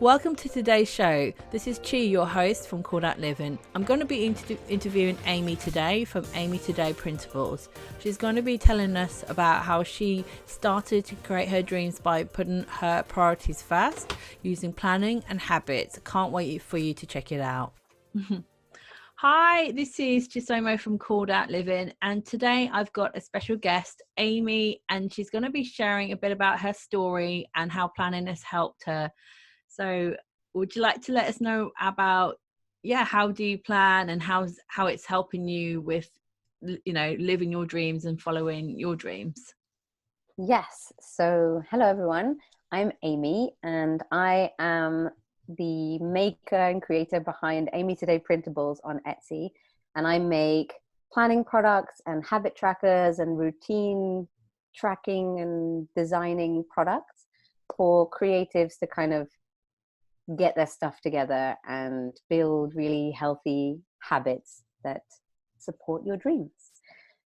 Welcome to today's show. This is Chi, your host from Called Out Living. I'm going to be interviewing Aimee today from Aimee Today Principles. She's going to be telling us about how she started to create her dreams by putting her priorities first, using planning and habits. Can't wait for you to check it out. Hi, this is Chisomo from Called Out Living, and today I've got a special guest, Aimee, and she's going to be sharing a bit about her story and how planning has helped her. So would you like to let us know about, how do you plan and how it's helping you with, living your dreams and following your dreams? Yes. So hello, everyone. I'm Aimee, and I am the maker and creator behind Aimee Today Printables on Etsy. And I make planning products and habit trackers and routine tracking and designing products for creatives to kind of get their stuff together and build really healthy habits that support your dreams.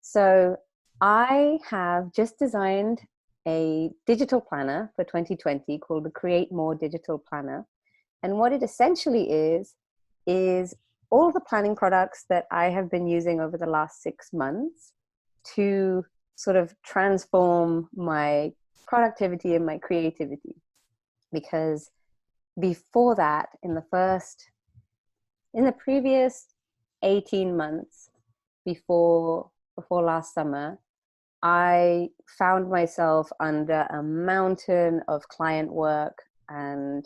So I have just designed a digital planner for 2020 called the Create More Digital Planner. And what it essentially is all the planning products that I have been using over the last 6 months to sort of transform my productivity and my creativity. Because before that, in the previous 18 months before last summer, I found myself under a mountain of client work and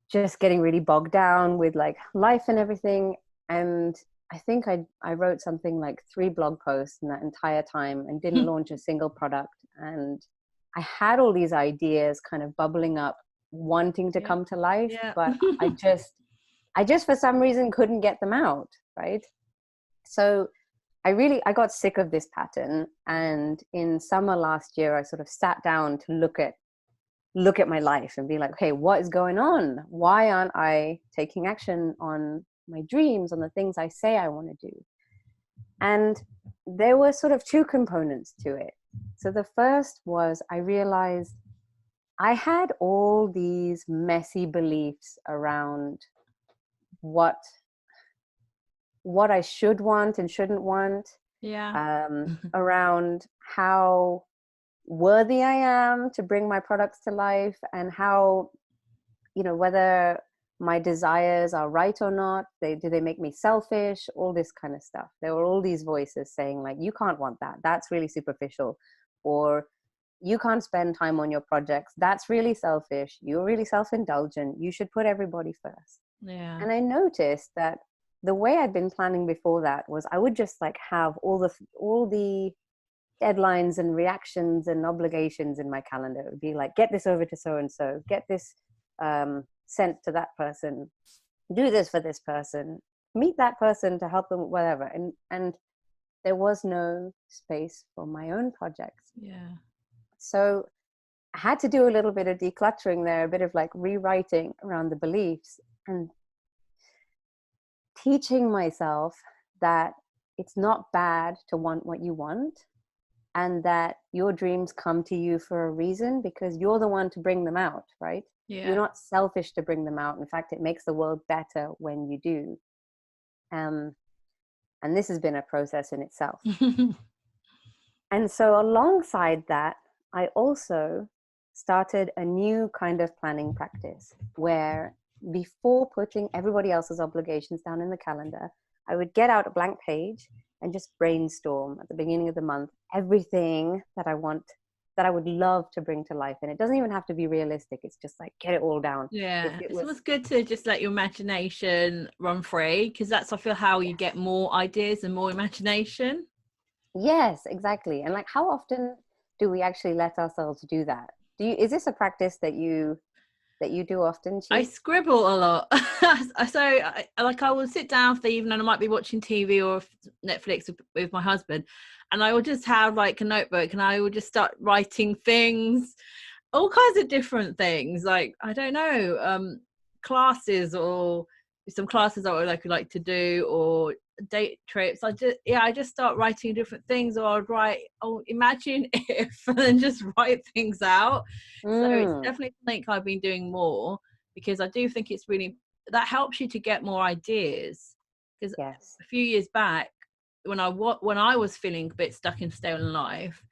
just getting really bogged down with like life and everything. And I think I wrote something like 3 blog posts in that entire time and didn't launch a single product. And I had all these ideas kind of bubbling up, wanting to come to life, but I just for some reason couldn't get them out, right? So I got sick of this pattern, and in summer last year I sort of sat down to look at my life and be like, okay, what is going on? Why aren't I taking action on my dreams, on the things I say I want to do? And there were sort of 2 components to it. So the first was I realized I had all these messy beliefs around what I should want and shouldn't want. Around how worthy I am to bring my products to life, and how, whether my desires are right or not. Do they make me selfish? All this kind of stuff. There were all these voices saying like, you can't want that. That's really superficial. Or you can't spend time on your projects. That's really selfish. You're really self-indulgent. You should put everybody first. Yeah. And I noticed that the way I'd been planning before that was I would just like have all the deadlines and reactions and obligations in my calendar. It would be like, get this over to so-and-so, get this sent to that person, do this for this person, meet that person to help them, whatever. And there was no space for my own projects. Yeah. So I had to do a little bit of decluttering there, a bit of like rewriting around the beliefs, and teaching myself that it's not bad to want what you want, and that your dreams come to you for a reason because you're the one to bring them out, right? Yeah. You're not selfish to bring them out. In fact, it makes the world better when you do. And this has been a process in itself. And so alongside that, I also started a new kind of planning practice where, before putting everybody else's obligations down in the calendar, I would get out a blank page and just brainstorm at the beginning of the month everything that I would love to bring to life. And it doesn't even have to be realistic. It's just like, get it all down. Yeah, it's always good to just let your imagination run free, because that's, I feel, how you get more ideas and more imagination. Yes, exactly. And like, how often do we actually let ourselves do that? Is this a practice that you do often? I scribble a lot. So I will sit down for the evening and I might be watching TV or Netflix with my husband, and I will just have like a notebook and I will just start writing things, all kinds of different things, like, I don't know, classes, or some classes I would like to do, or date trips. I just start writing different things, or I'd write, imagine if, and then just write things out. So it's definitely something I've been doing more, because I do think it's really, that helps you to get more ideas. Because Yes. a few years back, when I was feeling a bit stuck in stale in life,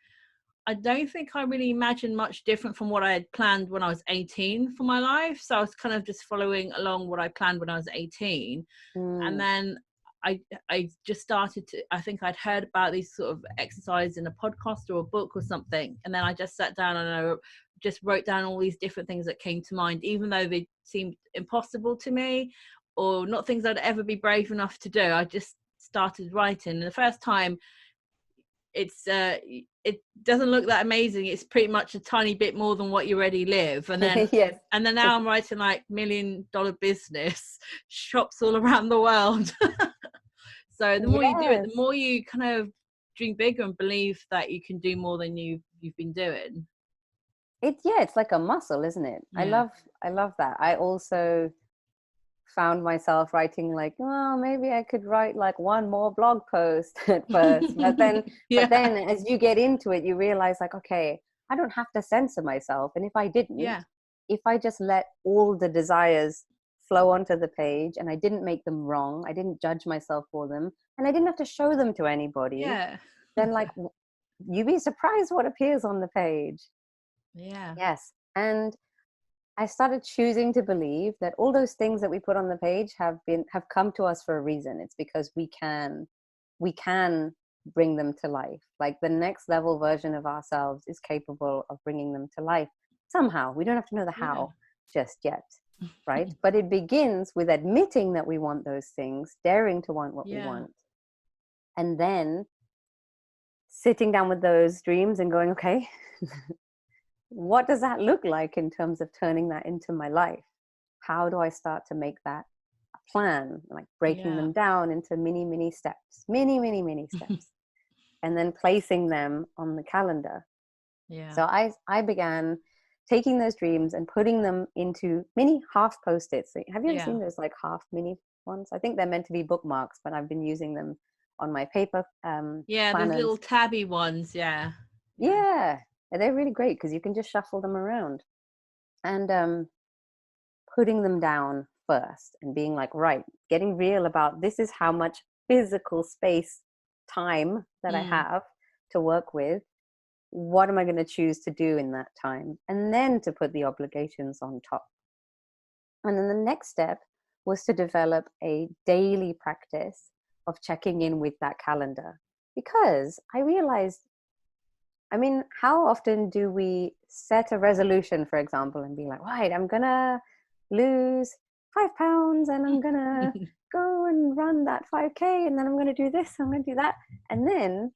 I don't think I really imagined much different from what I had planned when I was 18 for my life. So I was kind of just following along what I planned when I was 18. And then I just started to, I think I'd heard about these sort of exercises in a podcast or a book or something. And then I just sat down and I just wrote down all these different things that came to mind, even though they seemed impossible to me or not things I'd ever be brave enough to do. I just started writing. And the first time, it doesn't look that amazing. It's pretty much a tiny bit more than what you already live. And then Yes. and then now I'm writing like $1 million business, shops all around the world. So the more you do it, the more you kind of dream bigger and believe that you can do more than you've been doing. It's like a muscle, isn't it? Yeah. I love that. I also found myself writing like, well, maybe I could write like one more blog post at first. But then as you get into it, you realize like, okay, I don't have to censor myself. And if I didn't, if I just let all the desires flow onto the page and I didn't make them wrong, I didn't judge myself for them, and I didn't have to show them to anybody, then like you'd be surprised what appears on the page. Yes. And I started choosing to believe that all those things that we put on the page have come to us for a reason. It's because we can bring them to life. Like the next level version of ourselves is capable of bringing them to life somehow. We don't have to know the how just yet, right? But it begins with admitting that we want those things, daring to want what we want, and then sitting down with those dreams and going, okay, what does that look like in terms of turning that into my life? How do I start to make that a plan, like breaking them down into mini steps, mini steps, and then placing them on the calendar. So I began taking those dreams and putting them into mini half post-its. Have you ever seen those like half mini ones? I think they're meant to be bookmarks, but I've been using them on my paper planners. Those little tabby ones. And they're really great because you can just shuffle them around. And putting them down first and being like, right, getting real about this is how much physical space, time that I have to work with. What am I going to choose to do in that time? And then to put the obligations on top. And then the next step was to develop a daily practice of checking in with that calendar, because I realized, I mean, how often do we set a resolution, for example, and be like, right, I'm going to lose 5 pounds and I'm going to go and run that 5K and then I'm going to do this, I'm going to do that. And then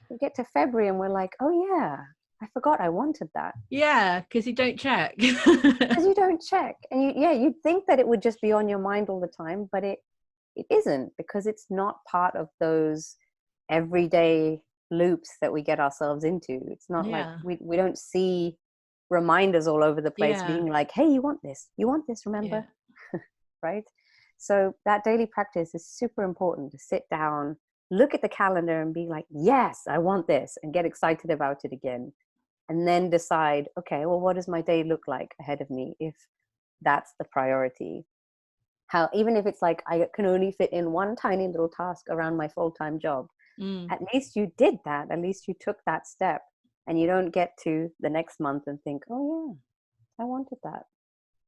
we get to February and we're like, oh yeah, I forgot I wanted that. Yeah, because you don't check. Because you don't check. And you'd think that it would just be on your mind all the time, but it isn't, because it's not part of those everyday loops that we get ourselves into. It's not like we don't see reminders all over the place being like, hey, you want this, remember? Right? So that daily practice is super important, to sit down, look at the calendar and be like, yes, I want this, and get excited about it again. And then decide, okay, well, what does my day look like ahead of me if that's the priority? How, even if it's like I can only fit in one tiny little task around my full-time job, at least you did that. At least you took that step, and you don't get to the next month and think, oh yeah, I wanted that.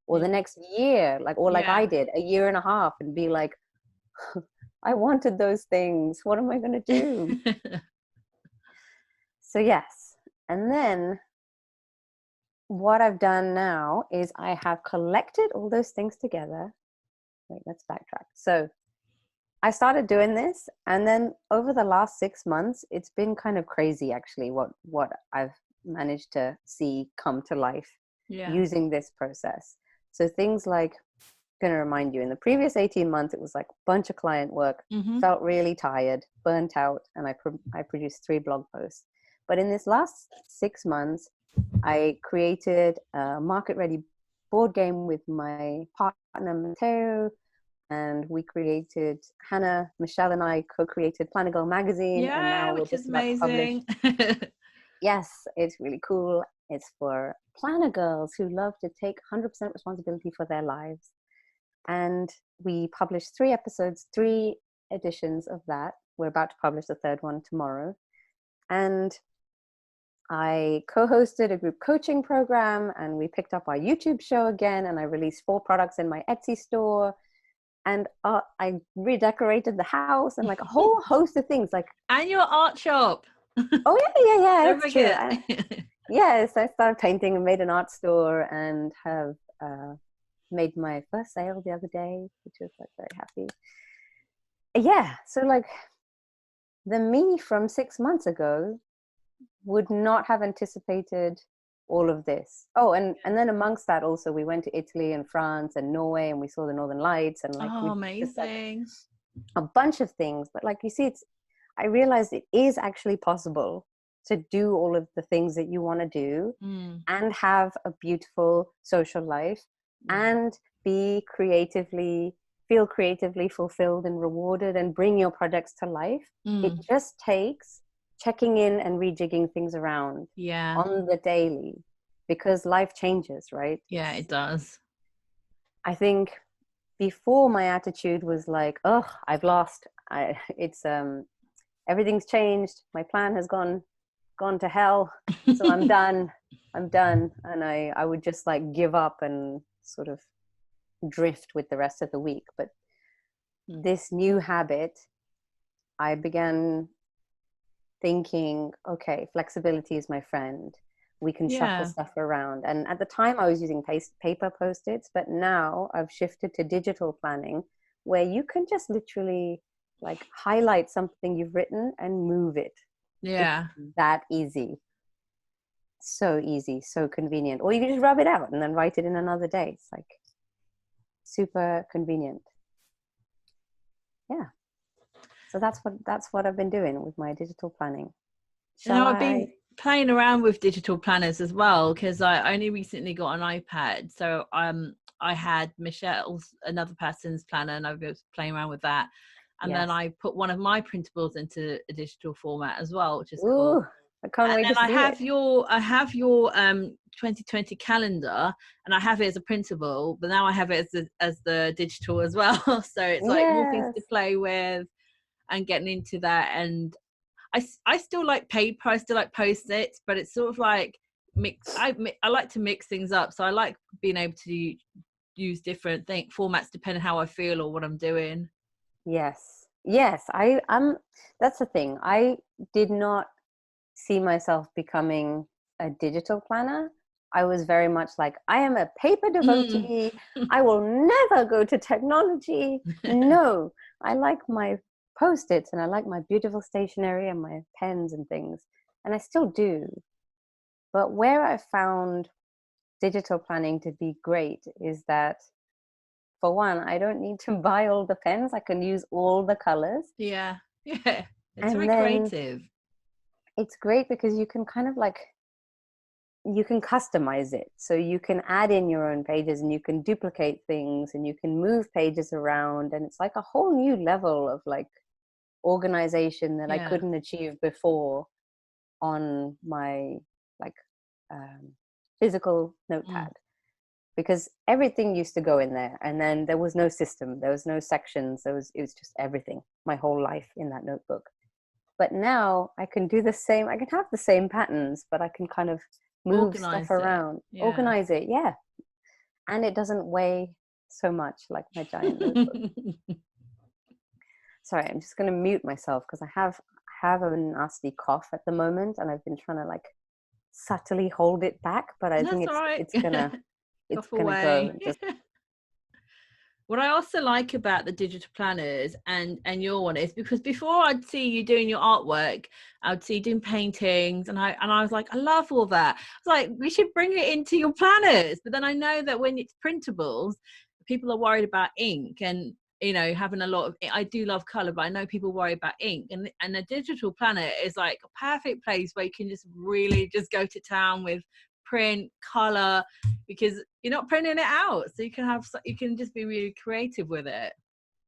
Or the next year, like I did, a year and a half, and be like, I wanted those things. What am I going to do? So yes. And then what I've done now is I have collected all those things together. Wait, let's backtrack. So I started doing this, and then over the last 6 months, it's been kind of crazy actually what I've managed to see come to life using this process. So things like, I'm going to remind you, in the previous 18 months, it was like a bunch of client work, felt really tired, burnt out, and I produced 3 blog posts. But in this last 6 months, I created a market-ready board game with my partner, Mateo, and we created, Hannah, Michelle, and I co-created Planner Girl magazine. And now which is amazing. Yes, it's really cool. It's for planner girls who love to take 100% responsibility for their lives. And we published 3 episodes, 3 editions of that. We're about to publish the 3rd one tomorrow. And I co-hosted a group coaching program, and we picked up our YouTube show again, and I released 4 products in my Etsy store. And I redecorated the house and like a whole host of things. Like, and your art shop. Oh yeah, Don't it's true. forget. Yes, I started painting and made an art store, and have made my first sale the other day, which was like very happy. Yeah, so like the me from 6 months ago would not have anticipated all of this. Oh, and then amongst that also we went to Italy and France and Norway, and we saw the Northern Lights, and like amazing. A bunch of things. But like you see, I realized it is actually possible to do all of the things that you want to do and have a beautiful social life and feel creatively fulfilled and rewarded and bring your projects to life. It just takes checking in and rejigging things around on the daily, because life changes, right? Yeah, it does. I think before my attitude was like, oh, I've lost. Everything's changed. My plan has gone to hell. So I'm done. And I would just like give up and sort of drift with the rest of the week. But this new habit, I began thinking, okay, flexibility is my friend. We can shuffle stuff around. And at the time I was using paper Post-its, but now I've shifted to digital planning, where you can just literally like highlight something you've written and move it. Yeah. It's that easy. So easy, so convenient. Or you can just rub it out and then write it in another day. It's like super convenient. Yeah. So that's what I've been doing with my digital planning. I've been playing around with digital planners as well, because I only recently got an iPad. So I had Michelle's, another person's planner, and I was playing around with that. And then I put one of my printables into a digital format as well, which is cool. I can't wait to see it. I have your 2020 calendar, and I have it as a printable, but now I have it as the digital as well. So it's like more things to play with and getting into that. And I still like paper, I still like Post-its, but it's sort of like I like to mix things up. So I like being able to use different formats depending how I feel or what I'm doing. Yes, I'm that's the thing. I did not see myself becoming a digital planner. I was very much like, I am a paper devotee. I will never go to technology. No, I like my Post-its and I like my beautiful stationery and my pens and things, and I still do. But where I found digital planning to be great is that, for one, I don't need to buy all the pens. I can use all the colors. Yeah. It's very creative. It's great because you can kind of like, you can customize it. So you can add in your own pages and you can duplicate things and you can move pages around. And it's like a whole new level of like organization that I couldn't achieve before on my like physical notepad. Because everything used to go in there, and then there was no system, there was no sections, it was just everything, my whole life in that notebook. But now I can do the same, I can have the same patterns, but I can kind of move stuff around, organize it, and it doesn't weigh so much like my giant notebook. Sorry, I'm just going to mute myself because I have a nasty cough at the moment, and I've been trying to like subtly hold it back, but I think it's gonna go. What I also like about the digital planners and your one is because before I'd see you doing your artwork, I'd see you doing paintings, and I was like, I love all that. I was like, we should bring it into your planners. But then I know that when it's printables, people are worried about ink, and having a lot of, I do love color, but I know people worry about ink, and a digital planner is like a perfect place where you can just really just go to town with print, color, because you're not printing it out, so you can just be really creative with it.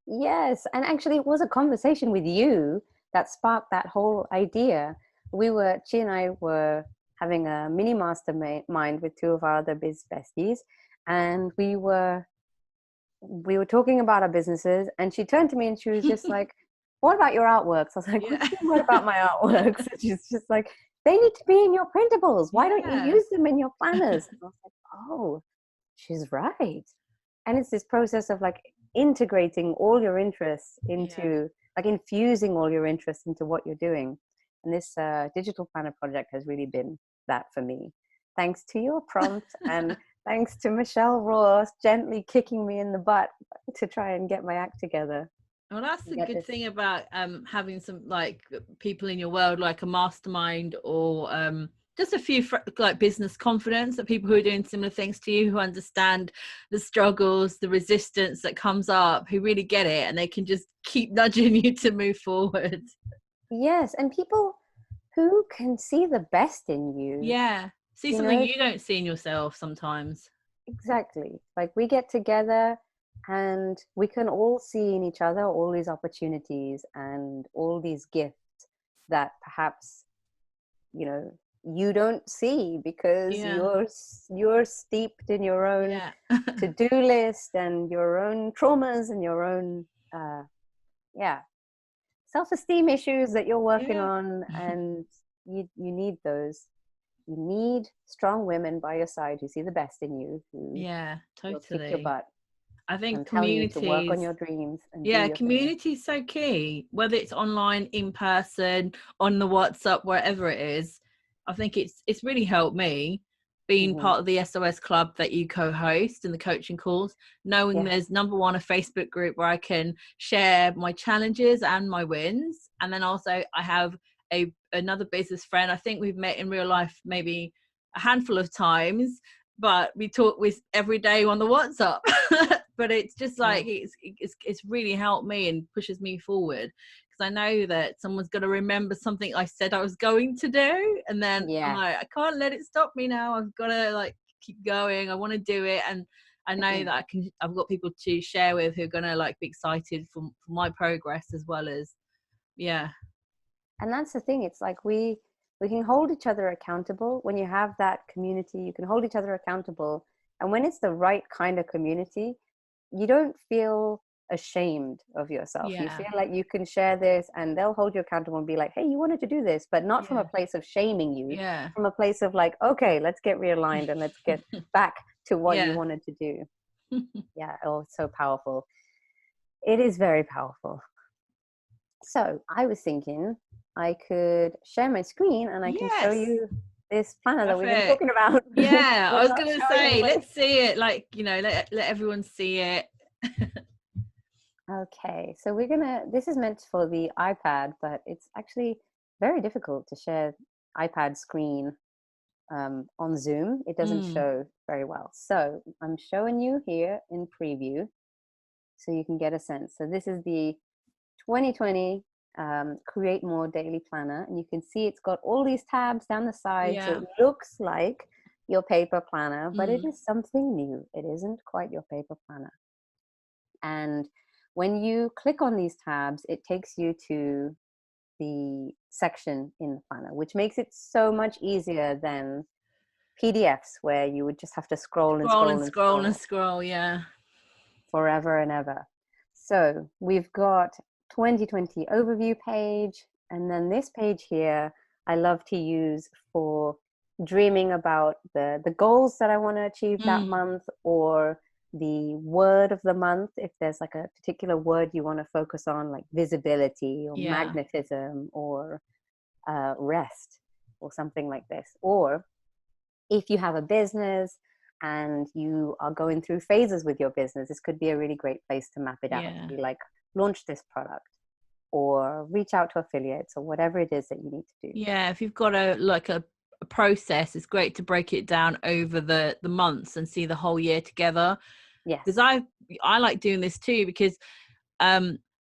Yes, and actually it was a conversation with you that sparked that whole idea. Chi and I were having a mini mastermind with two of our other biz besties, and we were talking about our businesses, and she turned to me and she was just like, what about your artworks? I was like, what do you mean, what about my artworks? And she's just like, they need to be in your printables. Why don't you use them in your planners? And I was like, oh, she's right. And it's this process of like integrating all your interests into like infusing all your interests into what you're doing. And this digital planner project has really been that for me. Thanks to your prompt and thanks to Michelle Ross gently kicking me in the butt to try and get my act together. Well, that's the good thing about having some like people in your world, like a mastermind or just a few like business confidence, that people who are doing similar things to you, who understand the struggles, the resistance that comes up, who really get it, and they can just keep nudging you to move forward. Yes, and people who can see the best in you. Yeah, see something you don't see in yourself sometimes. Exactly. Like we get together and we can all see in each other all these opportunities and all these gifts that perhaps, you know, you don't see because you're steeped in your own to-do list and your own traumas and your own self-esteem issues that you're working on, and you need those. You need strong women by your side who see the best in you, who will kick your butt. I think communities to work on your dreams and community is so key, whether it's online, in person, on the WhatsApp, wherever it is. I think it's really helped me being part of the S.O.S Club that you co-host and the coaching calls, knowing there's number one, a Facebook group where I can share my challenges and my wins, and then also I have another business friend. I think we've met in real life maybe a handful of times, but we talk with every day on the WhatsApp. But it's just like it's really helped me and pushes me forward, because I know that someone's going to remember something I said I was going to do, and then I'm like, I can't let it stop me now. I've got to like keep going. I want to do it, and I know that I've got people to share with who are going to like be excited for my progress as well as And that's the thing. It's like we can hold each other accountable. When you have that community, you can hold each other accountable. And when it's the right kind of community, you don't feel ashamed of yourself. You feel like you can share this and they'll hold you accountable and be like, hey, you wanted to do this, but not from a place of shaming you, from a place of like, okay, let's get realigned and let's get back to what you wanted to do. It's so powerful. It is very powerful. So I was thinking I could share my screen and I can show you this planner that we've been talking about. I was going to say, let's see it, like, let everyone see it. Okay, so this is meant for the iPad, but it's actually very difficult to share iPad screen on Zoom. It doesn't show very well. So I'm showing you here in preview so you can get a sense. So this is the 2020 Create More Daily Planner, and you can see it's got all these tabs down the side, so it looks like your paper planner, but it is something new. It isn't quite your paper planner. And when you click on these tabs, it takes you to the section in the planner, which makes it so much easier than PDFs where you would just have to scroll forever and ever. So we've got 2020 overview page, and then this page here I love to use for dreaming about the goals that I want to achieve that month, or the word of the month if there's like a particular word you want to focus on, like visibility or magnetism or rest or something like this. Or if you have a business and you are going through phases with your business, this could be a really great place to map it out. Be like, launch this product or reach out to affiliates or whatever it is that you need to do. If you've got a process, it's great to break it down over the months and see the whole year together. Because I like doing this too, because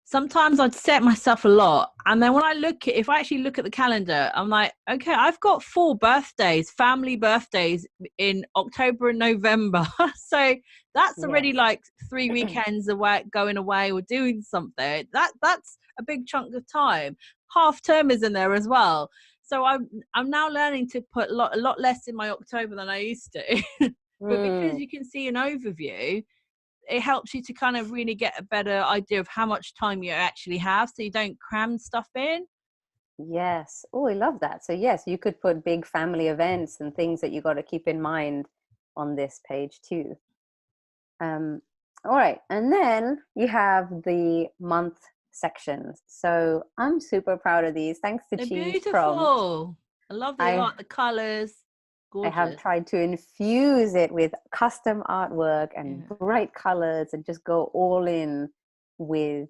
sometimes I'd set myself a lot, and then when if I actually look at the calendar, I'm like, okay, I've got 4 family birthdays in October and November. So that's already like 3 weekends away, going away or doing something. That's a big chunk of time. Half term is in there as well. So I'm now learning to put a lot less in my October than I used to. But because Mm, you can see an overview, it helps you to kind of really get a better idea of how much time you actually have, so you don't cram stuff in. yes. Oh, I love that. So yes, you could put big family events and things that you got to keep in mind on this page too. Um, all right, and then you have the month sections. So I'm super proud of these. Thanks to They're Chi's prompt, beautiful. I love the I art, the colors. I have Gorgeous. tried to infuse it with custom artwork and Yeah. bright colors and just go all in with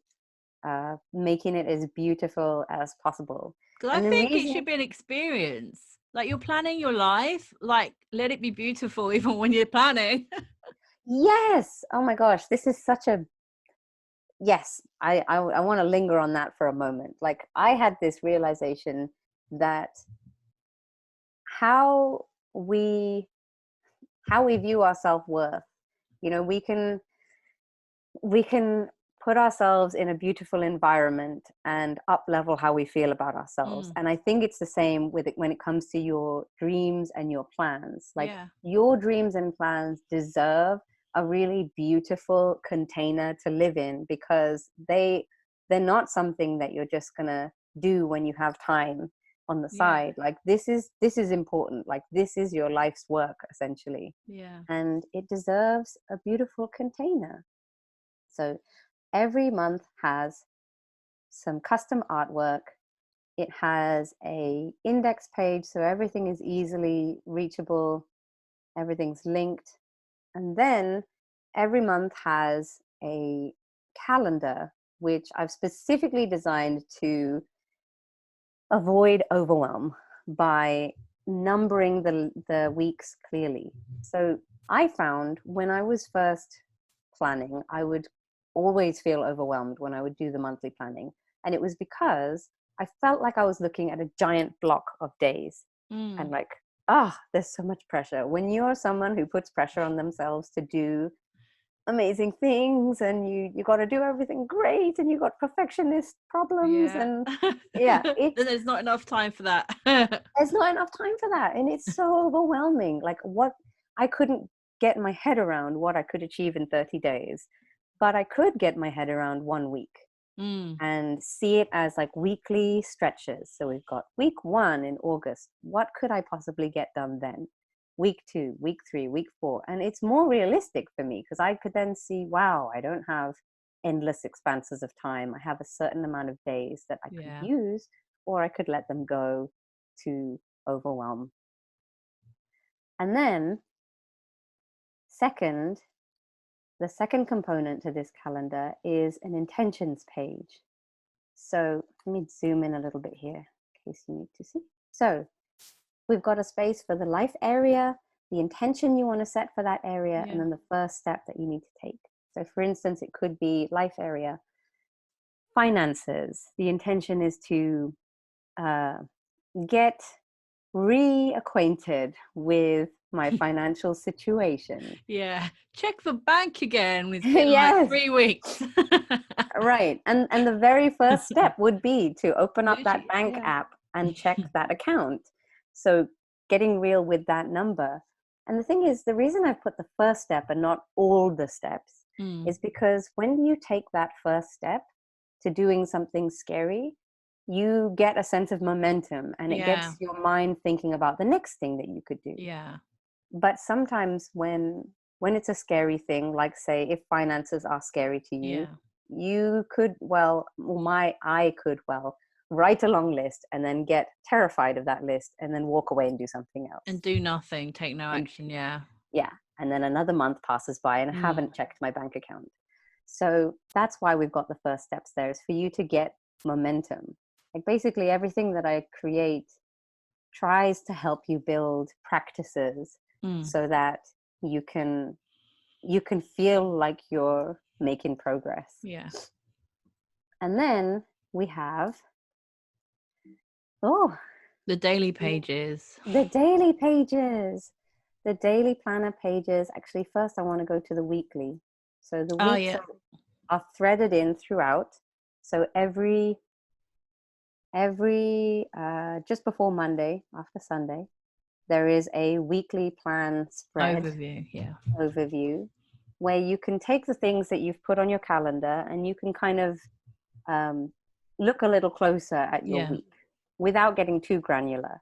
making it as beautiful as possible. Because I And the think it reason, should be an experience. Like you're planning your life, like let it be beautiful even when you're planning. yes, oh my gosh, this is such a yes. I want to linger on that for a moment. Like I had this realization that how we how we view our self-worth, you know, we can put ourselves in a beautiful environment and up level how we feel about ourselves. Mm, And I think it's the same with it when it comes to your dreams and your plans. Like yeah. your dreams and plans deserve a really beautiful container to live in, because they're not something that you're just gonna do when you have time on the Yeah. side. Like this is important. Like this is your life's work essentially, Yeah. and it deserves a beautiful container. So every month has some custom artwork. It has a index page, so everything is easily reachable, everything's linked. And then every month has a calendar, which I've specifically designed to avoid overwhelm by numbering the weeks clearly. So I found when I was first planning, I would always feel overwhelmed when I would do the monthly planning. And it was because I felt like I was looking at a giant block of days and Mm, like, there's so much pressure. When you're someone who puts pressure on themselves to do amazing things and you got to do everything great and you got perfectionist problems yeah. and yeah, Then it's there's not enough time for that. there's not enough time for that, and it's so overwhelming. Like what I couldn't get my head around what I could achieve in 30 days, but I could get my head around 1 week Mm, and see it as like weekly stretches. So we've got week 1 in August. What could I possibly get done then? Week 2, week 3, week 4. And it's more realistic for me because I could then see, wow, I don't have endless expanses of time. I have a certain amount of days that I could yeah. use, or I could let them go to overwhelm. And then, second, the second component to this calendar is an intentions page. So let me zoom in a little bit here in case you need to see. So we've got a space for the life area, the intention you want to set for that area, and Yeah. then the first step that you need to take. So for instance, it could be life area, finances. The intention is to uh, get reacquainted with my financial situation. Yeah. Check the bank again. It's been like Yes, 3 weeks. right. And the very first step would be to open up that Literally, bank yeah. app and check that account. So getting real with that number. And the thing is, the reason I've put the first step and not all the steps Mm, is because when you take that first step to doing something scary, you get a sense of momentum and it yeah. gets your mind thinking about the next thing that you could do. Yeah. But sometimes when it's a scary thing, like say if finances are scary to you, Yeah. you could my I could write a long list and then get terrified of that list and then walk away and do something And else. do nothing, take no And action. Yeah. yeah, and then another month passes by and I Mm, haven't checked my bank account. So that's why we've got the first steps there, is for you to get momentum. Like basically everything that I create tries to help you build practices mm. so that you can feel like you're making progress. Yeah. And then we have oh The daily the, pages. the daily pages, the daily planner pages. Actually, first I want to go to the weekly. So the Oh, weeks yeah. are threaded in throughout. So every every just before Monday, after Sunday, there is a weekly plan spread Overview, yeah. overview where you can take the things that you've put on your calendar and you can kind of look a little closer at your Yeah. week without getting too granular.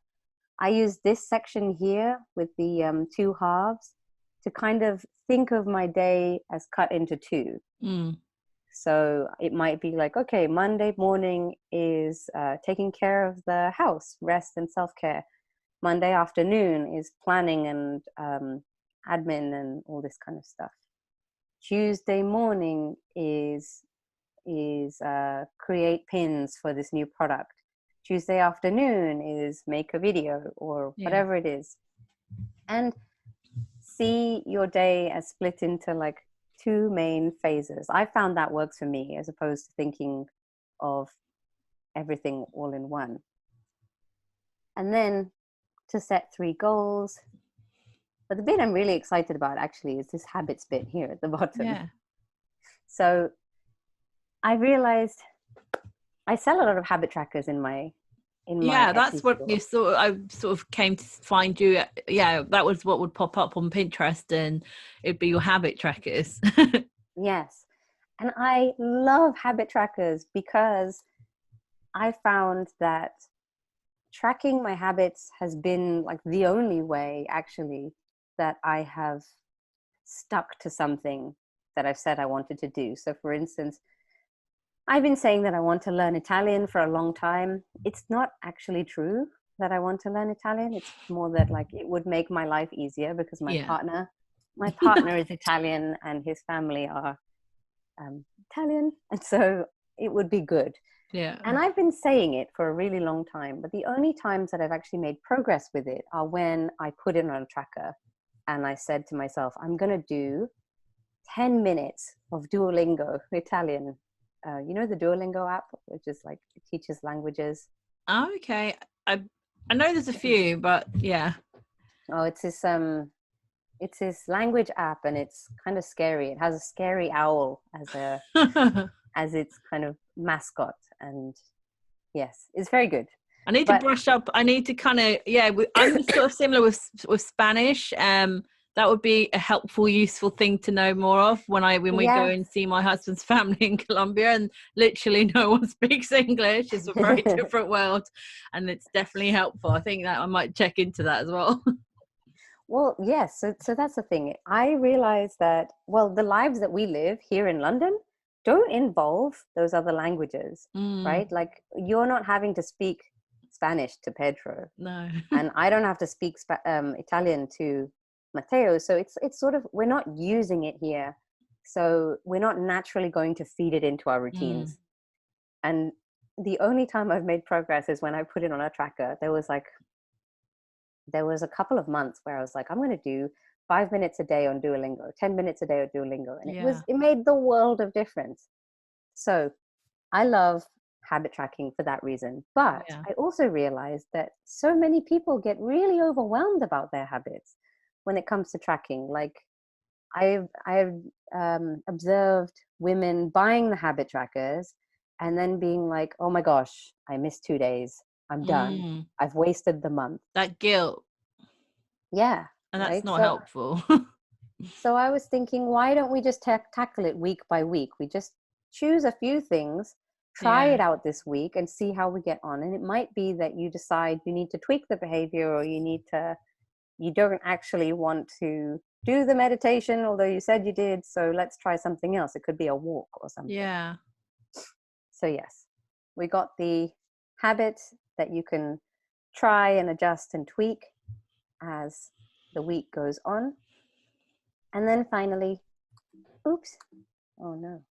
I use this section here with the two halves to kind of think of my day as cut into two. Mm. So it might be like, okay, Monday morning is taking care of the house, rest and self-care. Monday afternoon is planning and admin and all this kind of stuff. Tuesday morning is create pins for this new product. Tuesday afternoon is make a video or whatever it is. And see your day as split into like two main phases. I found that works for me as opposed to thinking of everything all in one. And then to set 3 goals. But the bit I'm really excited about actually is this habits bit here at the bottom. Yeah. So I realized I sell a lot of habit trackers in my That's Etsy what store. I sort of came to find you. Yeah, that was what would pop up on Pinterest, and it'd be your habit trackers. Yes. And I love habit trackers because I found that tracking my habits has been like the only way actually that I have stuck to something that I've said I wanted to do. So for instance, I've been saying that I want to learn Italian for a long time. It's not actually true that I want to learn Italian. It's more that like it would make my life easier because my partner is Italian and his family are Italian. And so it would be good. Yeah. And I've been saying it for a really long time, but the only times that I've actually made progress with it are when I put it on a tracker and I said to myself, I'm going to do 10 minutes of Duolingo Italian. You know the Duolingo app, which is like it teaches languages. Oh, okay. I know there's a few, but yeah. Oh, it's this language app, and it's kind of scary. It has a scary owl as its kind of mascot, and yes, it's very good. I need to brush up. I need to kind of I'm sort of similar with Spanish. That would be a helpful, useful thing to know more of when we go and see my husband's family in Colombia, and literally no one speaks English. It's a very different world, and it's definitely helpful. I think that I might check into that as well. Well, yes. So that's the thing. I realized that, well, the lives that we live here in London don't involve those other languages, right? Like you're not having to speak Spanish to Pedro. No. And I don't have to speak Italian to Matteo. So it's sort of, we're not using it here. So we're not naturally going to feed it into our routines. And the only time I've made progress is when I put it on a tracker. There was a couple of months where I was like, I'm going to do 5 minutes a day on Duolingo, 10 minutes a day on Duolingo. And it made the world of difference. So I love habit tracking for that reason. But I also realized that so many people get really overwhelmed about their habits when it comes to tracking. Like I've observed women buying the habit trackers and then being like, oh my gosh, I missed 2 days. I'm done. I've wasted the month. That guilt. Yeah. And that's not helpful. So I was thinking, why don't we just tackle it week by week? We just choose a few things, try it out this week and see how we get on. And it might be that you decide you need to tweak the behavior, or you don't actually want to do the meditation, although you said you did. So let's try something else. It could be a walk or something. Yeah. So yes, we got the habit that you can try and adjust and tweak as the week goes on. And then finally, oops, oh no,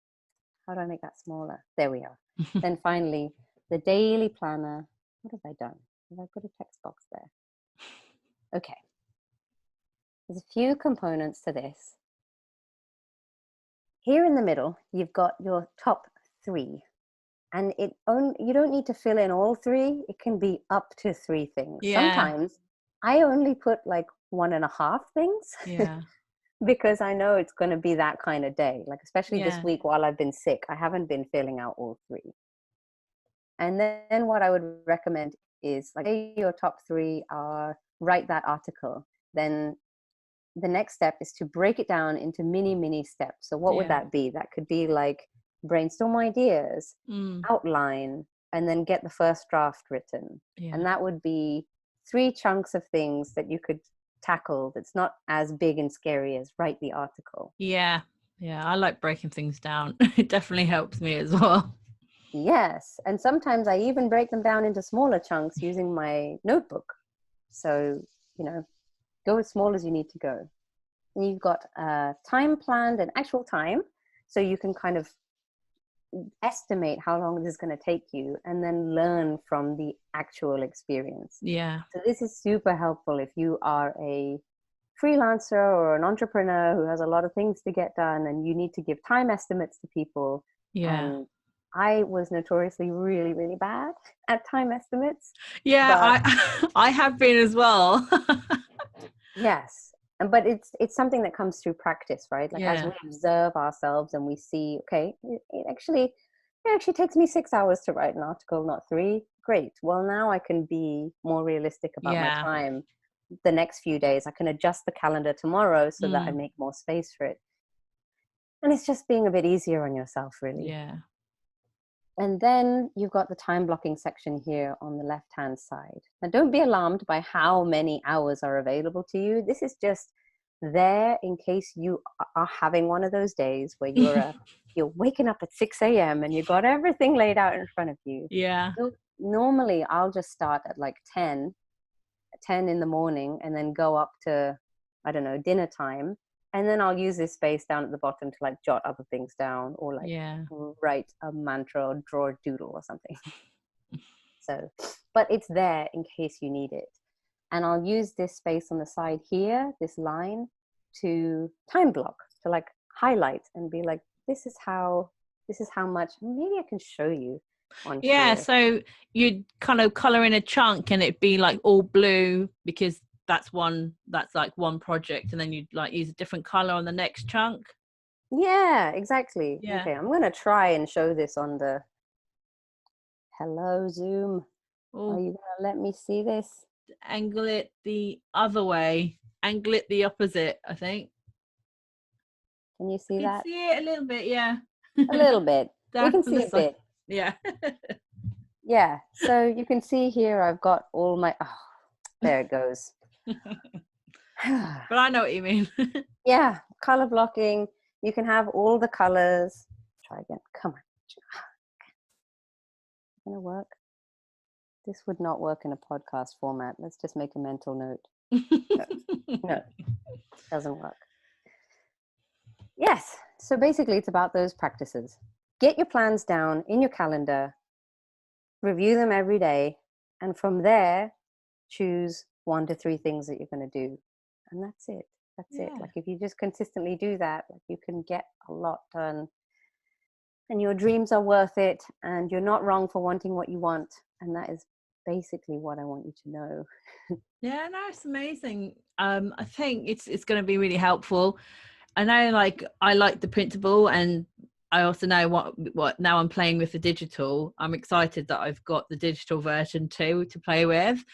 how do I make that smaller? There we are. Then finally, the daily planner. What have I done? Have I put a text box there? Okay. There's a few components to this. Here in the middle, you've got your top 3. And you don't need to fill in all 3. It can be up to 3 things. Sometimes I only put like 1.5 things. Yeah. Because I know it's going to be that kind of day. Like especially this week while I've been sick, I haven't been filling out all 3. And then what I would recommend is, like, say your top 3 are write that article. Then the next step is to break it down into mini steps. So what would Yeah. that be? That could be like brainstorm ideas, outline, and then get the first draft written. Yeah. And that would be 3 chunks of things that you could tackle that's not as big and scary as write the article. Yeah. Yeah. I like breaking things down. It definitely helps me as well. Yes. And sometimes I even break them down into smaller chunks using my notebook. So, go as small as you need to go. And you've got time planned and actual time. So you can kind of estimate how long this is going to take you and then learn from the actual experience. Yeah. So this is super helpful if you are a freelancer or an entrepreneur who has a lot of things to get done and you need to give time estimates to people. Yeah. And I was notoriously really bad at time estimates. Yeah, But I have been as well. yes. But it's something that comes through practice, right? Like, as we observe ourselves and we see, okay, it actually takes me 6 hours to write an article, not 3. Great. Well, now I can be more realistic about my time. The next few days, I can adjust the calendar tomorrow so that I make more space for it. And it's just being a bit easier on yourself, really. Yeah. And then you've got the time blocking section here on the left-hand side. Now, don't be alarmed by how many hours are available to you. This is just there in case you are having one of those days where you're waking up at 6 a.m. and you've got everything laid out in front of you. Yeah. So normally, I'll just start at like 10 in the morning and then go up to, I don't know, dinner time. And then I'll use this space down at the bottom to like jot other things down or like write a mantra or draw a doodle or something. So, but it's there in case you need it. And I'll use this space on the side here, this line, to time block, to like highlight and be like, this is how much. Maybe I can show you on here. So you'd kind of color in a chunk and it'd be like all blue because that's like one project, and then you'd like use a different color on the next chunk. Yeah, exactly. Okay, I'm gonna try and show this on the hello Zoom. Are you gonna let me see this? Angle it the other way. Angle it the opposite, I think. Can you see that? See it a little bit, yeah. A little bit. We can see a bit. Yeah. Yeah. So you can see here I've got all my there it goes. But I know what you mean. Yeah, color blocking. You can have all the colors. Try again. Come on. Gonna work? This would not work in a podcast format. Let's just make a mental note. No, doesn't work. Yes. So basically it's about those practices. Get your plans down in your calendar, review them every day, and from there, choose 1 to 3 things that you're going to do. And that's it. That's it. Like, if you just consistently do that, like, you can get a lot done. And your dreams are worth it. And you're not wrong for wanting what you want. And that is basically what I want you to know. Yeah, no, it's amazing. I think it's going to be really helpful. I know, like, I like the printable, and I also know what now I'm playing with the digital. I'm excited that I've got the digital version too to play with.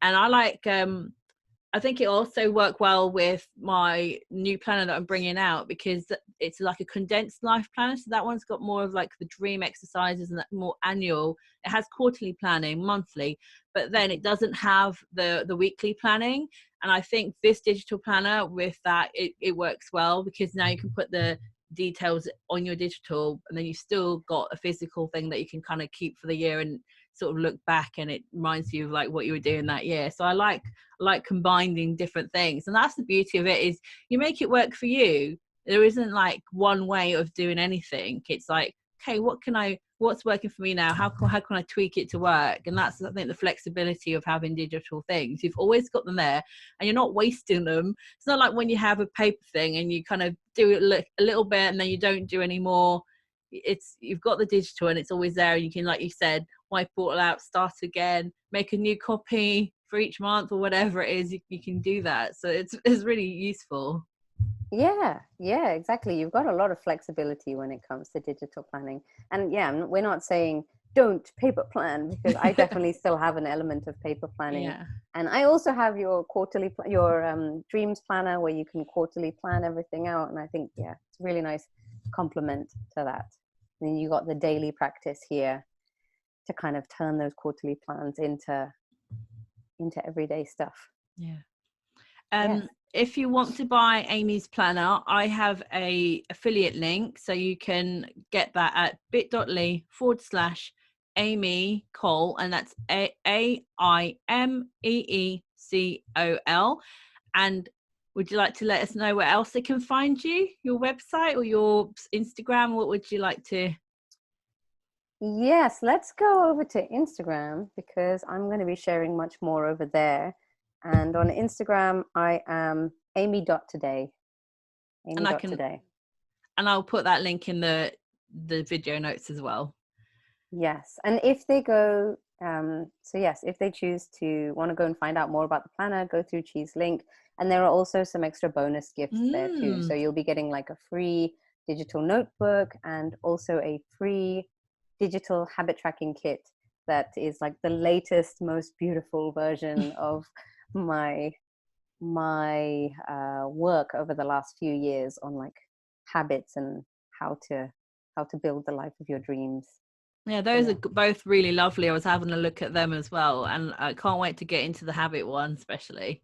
And I like, I think it also worked well with my new planner that I'm bringing out, because it's like a condensed life planner. So that one's got more of like the dream exercises and that more annual. It has quarterly planning, monthly, but then it doesn't have the weekly planning. And I think this digital planner with that, it works well, because now you can put the details on your digital, and then you still got a physical thing that you can kind of keep for the year and sort of look back, and it reminds you of like what you were doing that year. So I like combining different things, and that's the beauty of it, is you make it work for you. There isn't like one way of doing anything. It's like, okay, what's working for me now? How can I tweak it to work? And that's, I think, the flexibility of having digital things. You've always got them there and you're not wasting them. It's not like when you have a paper thing and you kind of do it a little bit and then you don't do any more. You've got the digital and it's always there, and you can, like you said, wipe it all out, start again, make a new copy for each month or whatever it is. You can do that. So it's really useful. Yeah, exactly. You've got a lot of flexibility when it comes to digital planning. And yeah, we're not saying don't paper plan, because I definitely still have an element of paper planning. Yeah. And I also have your dreams planner where you can quarterly plan everything out. And I think, yeah, it's a really nice complement to that. And then you got the daily practice here to kind of turn those quarterly plans into everyday stuff. Yeah. Yes. If you want to buy Aimee's planner, I have a affiliate link, so you can get that at bit.ly/Aimee Cole, and that's AIMEECOL. And would you like to let us know where else they can find you? Your website or your Instagram? What would you like to? Yes, let's go over to Instagram, because I'm going to be sharing much more over there. And on Instagram, I am Aimee.today. Aimee.today. And I'll put that link in the video notes as well. Yes. And if they go, if they choose to want to go and find out more about the planner, go through Chi's link. And there are also some extra bonus gifts there too. So you'll be getting like a free digital notebook and also a free digital habit tracking kit that is like the latest, most beautiful version of my work over the last few years on like habits and how to build the life of your dreams. Yeah, those are both really lovely. I was having a look at them as well, and I can't wait to get into the habit one especially.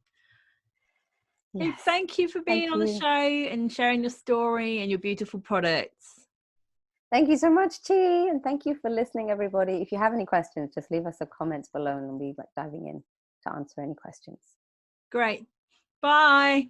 Yes. Thank you for being on the show and sharing your story and your beautiful products. Thank you so much, Chi, and thank you for listening, everybody. If you have any questions, just leave us a comments below and we'll be diving in to answer any questions. Great. Bye.